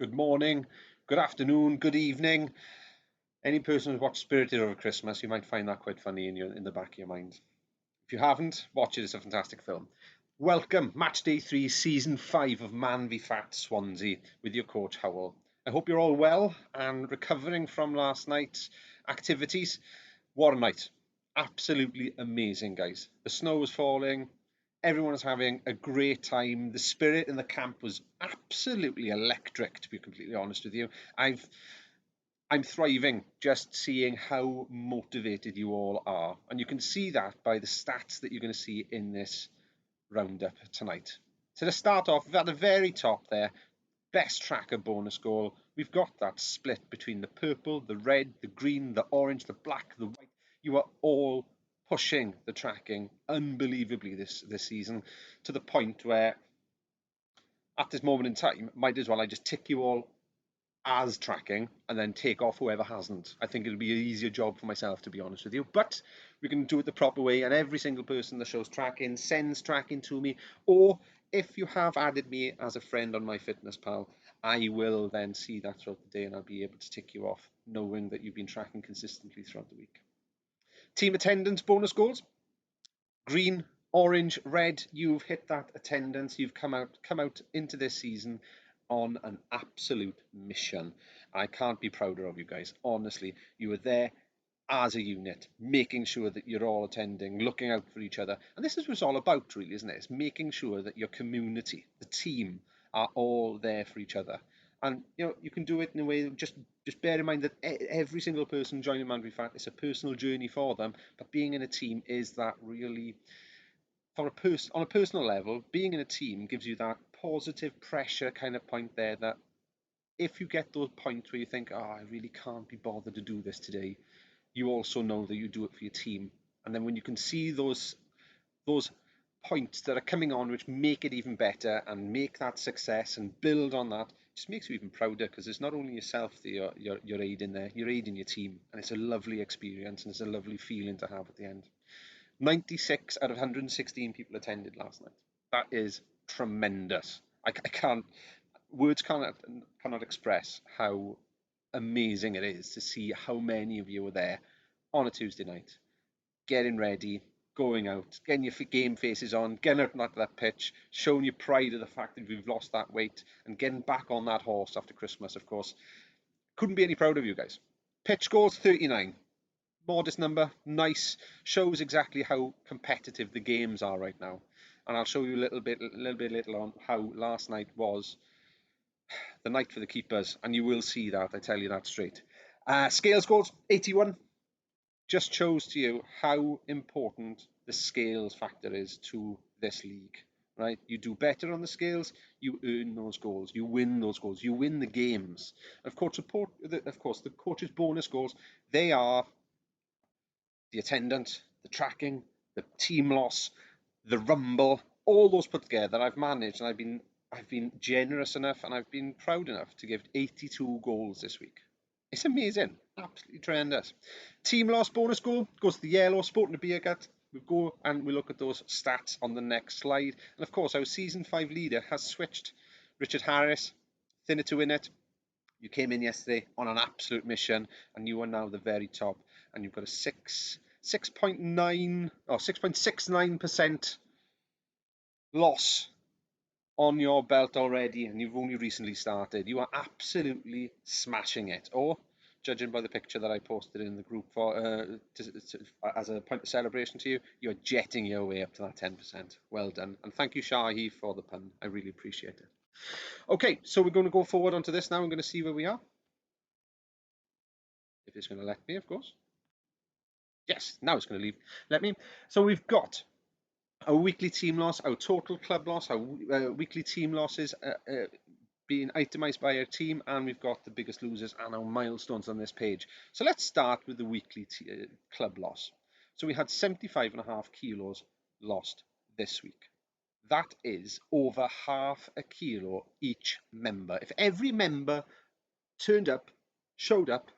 good morning, good afternoon, good evening. Any person who's watched Spirited over Christmas, you might find that quite funny in the back of your mind. If you haven't, watch it. It's a fantastic film. Welcome, Matchday 3, Season 5 of Man v Fat Swansea with your coach Howell. I hope you're all well and recovering from last night's activities. What a night. Absolutely amazing, guys. The snow was falling. Everyone was having a great time. The spirit in the camp was absolutely electric, to be completely honest with you. I'm thriving just seeing how motivated you all are. And you can see that by the stats that you're going to see in this roundup tonight. So to start off, at the very top there, best tracker bonus goal. We've got that split between the purple, the red, the green, the orange, the black, the white. You are all pushing the tracking unbelievably this season, to the point where at this moment in time, might as well I just tick you all as tracking and then take off whoever hasn't. I think it'll be an easier job for myself, to be honest with you. But we can do it the proper way, and every single person that shows tracking sends tracking to me. Or if you have added me as a friend on MyFitnessPal, I will then see that throughout the day and I'll be able to tick you off, knowing that you've been tracking consistently throughout the week. Team attendance bonus goals. Green, orange, red, you've hit that attendance. You've come out into this season on an absolute mission. I can't be prouder of you guys. Honestly, you were there as a unit, making sure that you're all attending, looking out for each other. And this is what it's all about, really, isn't it? It's making sure that your community, the team, are all there for each other. And you can do it in a way. Just bear in mind that every single person joining Man v Fat is a personal journey for them. But being in a team is that really, on a personal level, being in a team gives you that positive pressure kind of point there, that if you get those points where you think, oh, I really can't be bothered to do this today, you also know that you do it for your team. And then when you can see those points that are coming on which make it even better and make that success and build on that, it just makes you even prouder, because it's not only yourself that you're aiding there, you're aiding your team, and it's a lovely experience and it's a lovely feeling to have at the end. 96 out of 116 people attended last night. That is tremendous. I can't, words cannot express how amazing it is to see how many of you were there on a Tuesday night, getting ready, going out, getting your game faces on, getting out onto that pitch, showing your pride of the fact that we've lost that weight, and getting back on that horse after Christmas, of course. Couldn't be any prouder of you guys. Pitch scores 39. Modest number, nice, shows exactly how competitive the games are right now. And I'll show you a little bit later on how last night was the night for the keepers, and you will see that, I tell you that straight. Scale scores 81. Just shows to you how important the scales factor is to this league, right? You do better on the scales, you earn those goals, you win those goals, you win the games. Of course, the coach's bonus goals, they are the attendance, the tracking, the team loss, the rumble, all those put together. I've managed, and I've been generous enough and I've been proud enough to give 82 goals this week. It's amazing, absolutely tremendous. Team loss bonus goal goes to the yellow, sporting a beer gut. We'll go and we'll look at those stats on the next slide. And of course, our season 5 leader has switched. Richard Harris, thinner to win it. You came in yesterday on an absolute mission, and you are now the very top. And you've got a 6.69% loss on your belt already, and you've only recently started. You are absolutely smashing it. Or, judging by the picture that I posted in the group as a point of celebration to you, you're jetting your way up to that 10%. Well done. And thank you, Shahi, for the pun. I really appreciate it. Okay, so we're going to go forward onto this now. I'm going to see where we are. If it's going to let me, of course. Yes, now it's going to let me. So we've got our weekly team loss, our total club loss, our weekly team losses being itemised by our team, and we've got the biggest losers and our milestones on this page. So let's start with the weekly club loss. So we had 75.5 kilos lost this week. That is over half a kilo each member. If every member turned up, showed up,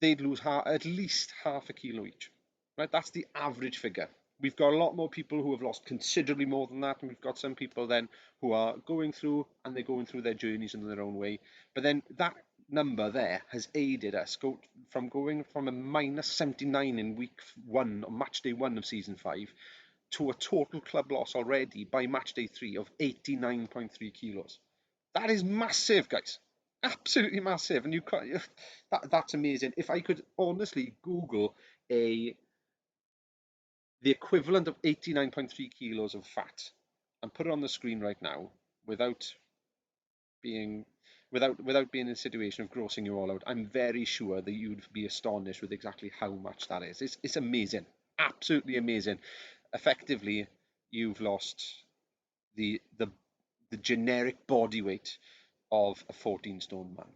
they'd lose at least half a kilo each. Right? That's the average figure. We've got a lot more people who have lost considerably more than that, and we've got some people then who are going through, and they're going through their journeys in their own way. But then that number there has aided us going from a minus 79 in week 1, on match day 1 of season 5, to a total club loss already by match day 3 of 89.3 kilos. That is massive, guys. Absolutely massive. And you can't, that's amazing. If I could honestly Google the equivalent of 89.3 kilos of fat and put it on the screen right now without being being in a situation of grossing you all out, I'm very sure that you'd be astonished with exactly how much that is. It's amazing. Absolutely amazing. Effectively, you've lost the generic body weight of a 14 stone man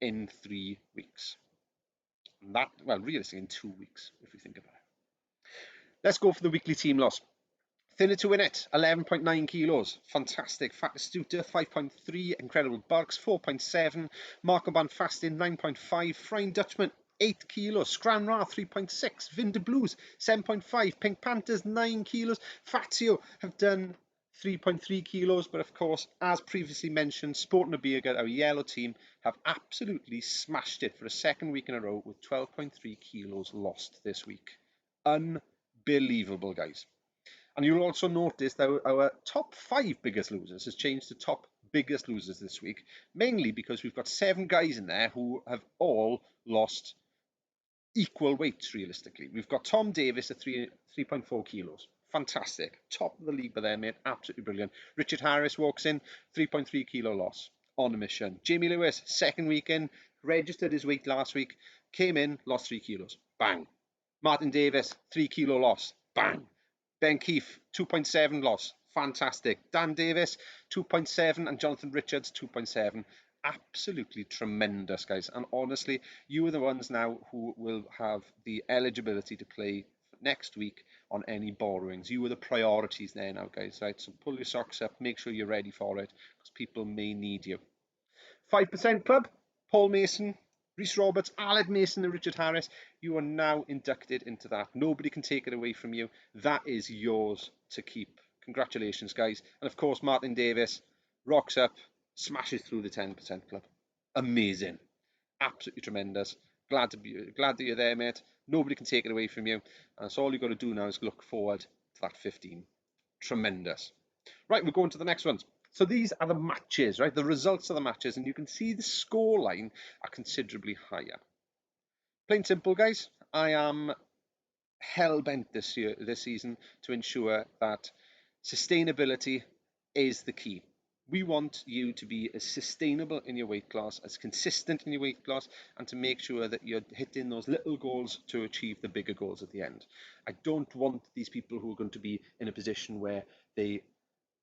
in 3 weeks. And that, well, realistically, in 2 weeks, if we think about it. Let's go for the weekly team loss. Thinner to win it, 11.9 kilos. Fantastic. Fat Stuter, 5.3. Incredible Bulks, 4.7. Marco Van Fasting, 9.5. Frying Dutchman, 8 kilos. Scran Ra, 3.6. Vinder Blues, 7.5. Pink Panthers, 9 kilos. Fazio have done 3.3 kilos, but of course, as previously mentioned, Sport and Beergut, our yellow team, have absolutely smashed it for a second week in a row with 12.3 kilos lost this week. Unbelievable, guys. And you'll also notice that our top 5 biggest losers has changed to top biggest losers this week, mainly because we've got 7 guys in there who have all lost equal weights, realistically. We've got Tom Davis at 3.4 kilos. Fantastic. Top of the league by there, mate. Absolutely brilliant. Richard Harris walks in, 3.3 kilo loss on a mission. Jamie Lewis, second week in, registered his weight last week, came in, lost 3 kilos. Bang. Martin Davis, 3 kilo loss. Bang. Ben Keefe, 2.7 loss. Fantastic. Dan Davis, 2.7, and Jonathan Richards, 2.7. Absolutely tremendous, guys. And honestly, you are the ones now who will have the eligibility to play next week on any borrowings. You are the priorities there now, guys, right? So pull your socks up, make sure you're ready for it, because people may need you. 5% Club, Paul Mason, Rhys Roberts, Aled Mason, and Richard Harris. You are now inducted into that. Nobody can take it away from you. That is yours to keep. Congratulations, guys. And of course, Martin Davis rocks up, smashes through the 10% Club. Amazing. Absolutely tremendous. Glad that you're there, mate. Nobody can take it away from you. And so all you've got to do now is look forward to that 15. Tremendous. Right, we're going to the next ones. So these are the matches, right? The results of the matches, and you can see the score line are considerably higher. Plain simple, guys. I am hell-bent this season to ensure that sustainability is the key. We want you to be as sustainable in your weight class, as consistent in your weight class, and to make sure that you're hitting those little goals to achieve the bigger goals at the end. I don't want these people who are going to be in a position where they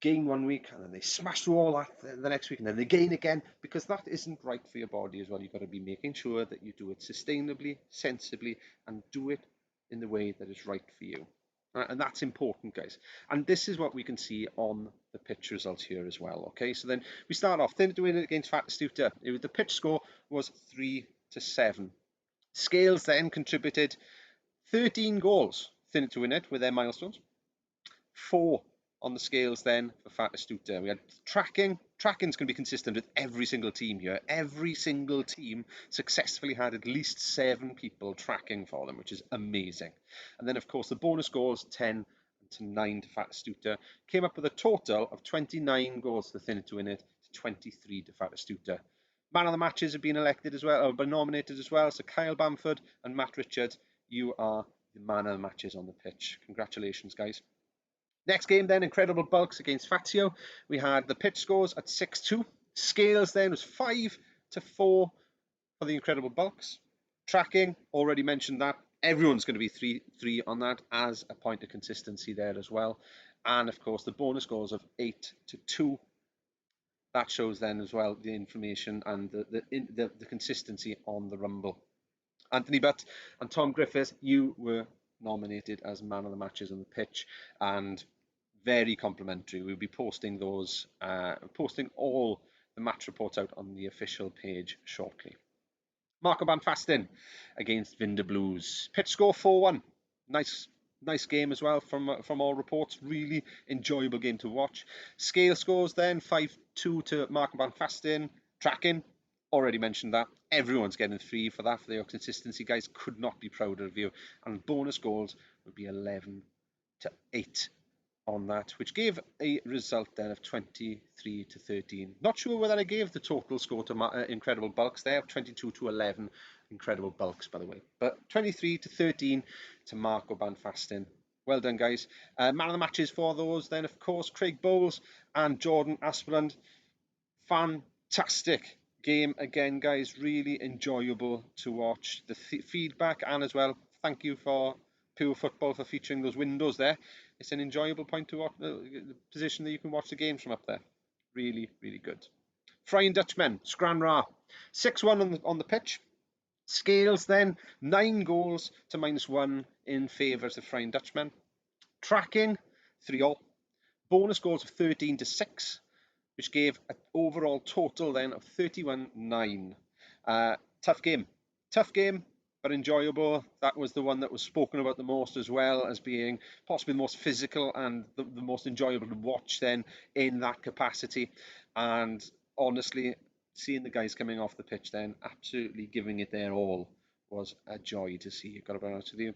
gain 1 week and then they smash through all that the next week and then they gain again, because that isn't right for your body as well. You've got to be making sure that you do it sustainably, sensibly, and do it in the way that is right for you. And that's important, guys. And this is what we can see on the pitch results here as well. Okay, so then we start off. Thin to win against Fat Stuter. The pitch score was 3-7. Scales then contributed 13 goals. Thin to win it with their milestones. 4 on the scales then for Fat Stuter. We had tracking. Tracking's going to be consistent with every single team here. Every single team successfully had at least 7 people tracking for them, which is amazing. And then, of course, the bonus goals, 10 to 9 to Fat Stuter, came up with a total of 29 goals to Thin to Win It, to 23 to Fat Stuter. Man of the matches have been elected as well, or been nominated as well. So Kyle Bamford and Matt Richards, you are the man of the matches on the pitch. Congratulations, guys. Next game then, Incredible Bulks against Fazio. We had the pitch scores at 6-2. Scales then was 5-4 for the Incredible Bulks. Tracking, already mentioned that. Everyone's going to be 3-3 on that as a point of consistency there as well. And of course, the bonus scores of 8-2. That shows then as well the information and the consistency on the Rumble. Anthony Butt and Tom Griffiths, you were nominated as man of the matches on the pitch, and very complimentary. We'll be posting those, posting all the match reports out on the official page shortly. Marco Van Fastin against Vinder Blues. Pitch score 4-1. Nice Nice game as well from all reports. Really enjoyable game to watch. Scale scores then 5-2 to Mark Van Fasten. Tracking, already mentioned that. Everyone's getting 3 for that for your consistency, guys. Could not be prouder of you. And bonus goals would be 11-8 on that, which gave a result then of 23-13. Not sure whether I gave the total score to Incredible Bulks there, 22-11. Incredible Bulks, by the way. But 23-13 to Marco Banfastin. Well done, guys. Man of the matches for those then, of course, Craig Bowles and Jordan Aspland. Fantastic game again, guys. Really enjoyable to watch. The feedback, and as well, thank you for Pure Football for featuring those windows there. It's an enjoyable point to watch, position that you can watch the games from up there. Really, really good. Flying Dutchmen, Scranra, 6-1 on the pitch. Scales then, 9 goals to -1 in favour of the Flying Dutchmen. Tracking, 3-all. Bonus goals of 13-6, which gave an overall total then of 31-9. Tough game, but enjoyable. That was the one that was spoken about the most, as well as being possibly the most physical and the most enjoyable to watch then in that capacity. And honestly, seeing the guys coming off the pitch then, absolutely giving it their all, was a joy to see. Got to be honest with you.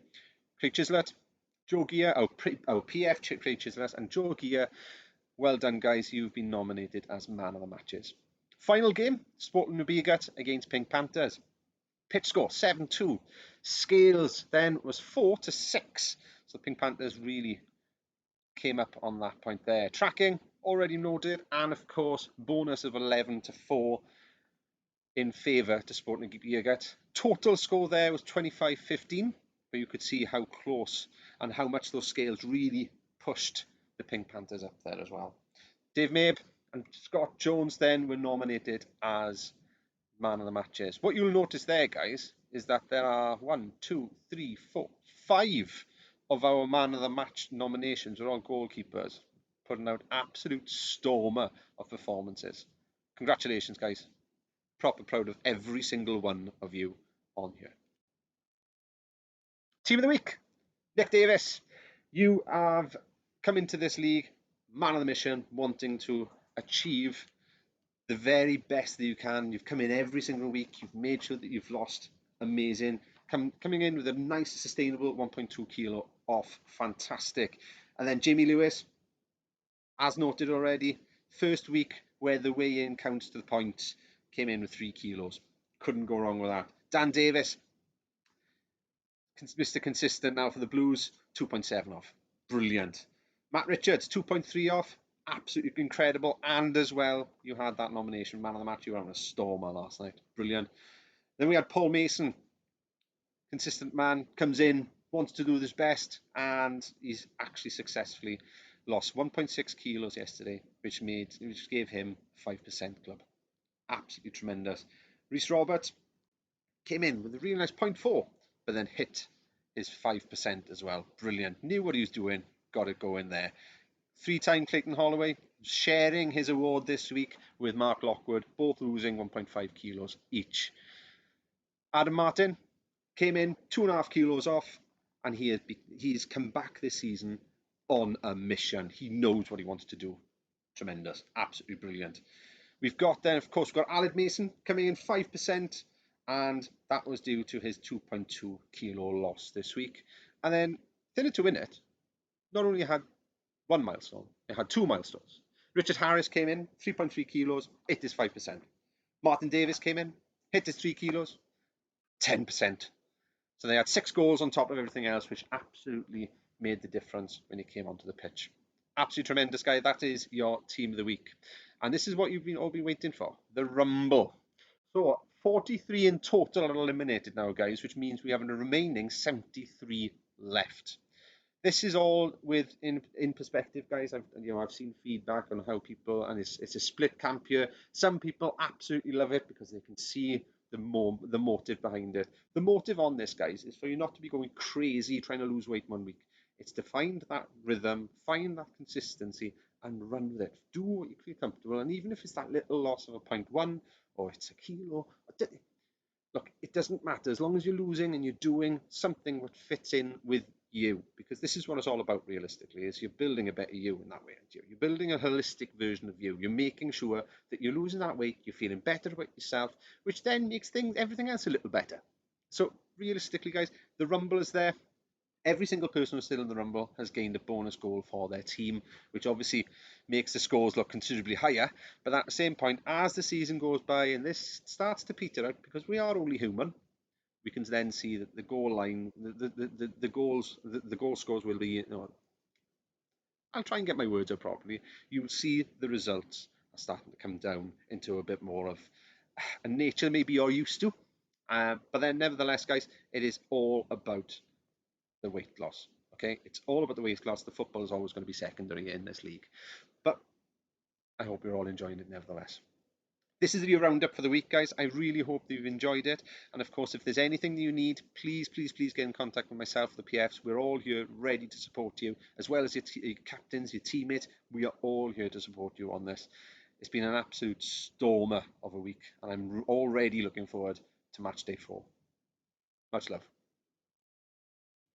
Craig Chislett, Joe Gear, PF Craig Chislett and Joe Gear. Well done, guys. You've been nominated as man of the matches. Final game, Sporting Nubiagat against Pink Panthers. Pitch score 7-2. Scales then was 4-6. So Pink Panthers really came up on that point there. Tracking, already noted, and of course, bonus of 11-4 in favour to Sporting Nubiagat. Total score there was 25-15, but you could see how close and how much those scales really pushed the Pink Panthers up there as well. Dave Mabe and Scott Jones then were nominated as man of the matches. What you'll notice there, guys, is that there are 1, 2, 3, 4, 5 of our man of the match nominations are all goalkeepers, putting out absolute stormer of performances. Congratulations, guys. Proper proud of every single one of you on here. Team of the week, Nick Davis. You have come into this league, man of the mission, wanting to achieve the very best that you can. You've come in every single week. You've made sure that you've lost. Amazing. Coming in with a nice, sustainable 1.2 kilo off. Fantastic. And then Jamie Lewis, as noted already, first week where the weigh-in counts to the points, came in with 3 kilos. Couldn't go wrong with that. Dan Davis, Mr. Consistent now for the Blues, 2.7 off. Brilliant. Matt Richards, 2.3 off. Absolutely incredible. And as well, you had that nomination, man of the match. You were having a stormer last night. Brilliant. Then we had Paul Mason, consistent man, comes in, wants to do his best, and he's actually successfully lost 1.6 kilos yesterday, which gave him 5% club. Absolutely tremendous. Reese Roberts came in with a really nice 0.4, but then hit his 5% as well. Brilliant. Knew what he was doing. Got it going there. 3-time Clayton Holloway sharing his award this week with Mark Lockwood, both losing 1.5 kilos each. Adam Martin came in 2.5 kilos off, and he's come back this season on a mission. He knows what he wants to do. Tremendous. Absolutely brilliant. We've got then, of course, we've got Aled Mason coming in 5%, and that was due to his 2.2 kilo loss this week. And then, Thinner to win it, not only had one milestone, it had 2 milestones. Richard Harris came in, 3.3 kilos, hit his 5%. Martin Davis came in, hit his 3 kilos, 10%. So they had 6 goals on top of everything else, which absolutely made the difference when he came onto the pitch. Absolutely tremendous, guy. That is your team of the week. And this is what you've all been waiting for, the Rumble. So 43 in total are eliminated now, guys, which means we have a remaining 73 left. This is all in perspective, guys. I've seen feedback on how people, and it's a split camp here. Some people absolutely love it because they can see the motive behind it. The motive on this, guys, is for you not to be going crazy trying to lose weight 1 week. It's to find that rhythm, find that consistency, and run with it. Do what you feel comfortable, and even if it's that little loss of a 0.1 or it's a kilo, look, it doesn't matter as long as you're losing and you're doing something that fits in with you, because this is what it's all about realistically, is you're building a better you in that way. You're building a holistic version of you. You're making sure that you're losing that weight, you're feeling better about yourself, which then makes everything else a little better. So realistically, guys, the Rumble is there. Every single person who's still in the Rumble has gained a bonus goal for their team, which obviously makes the scores look considerably higher. But at the same point, as the season goes by and this starts to peter out, because we are only human, we can then see that the goal line, the goals, the goal scores will be, I'll try and get my words out properly. You'll see the results are starting to come down into a bit more of a nature maybe you're used to. But then, nevertheless, guys, it is all about the weight loss. Okay, it's all about the weight loss. The football is always going to be secondary in this league, but I hope you're all enjoying it nevertheless. This is your roundup for the week, guys. I really hope that you've enjoyed it. And of course, if there's anything that you need, please, please, please get in contact with myself, the PFs. We're all here ready to support you, as well as your captains, your teammates. We are all here to support you on this. It's been an absolute stormer of a week, and I'm already looking forward to match day 4. Much love.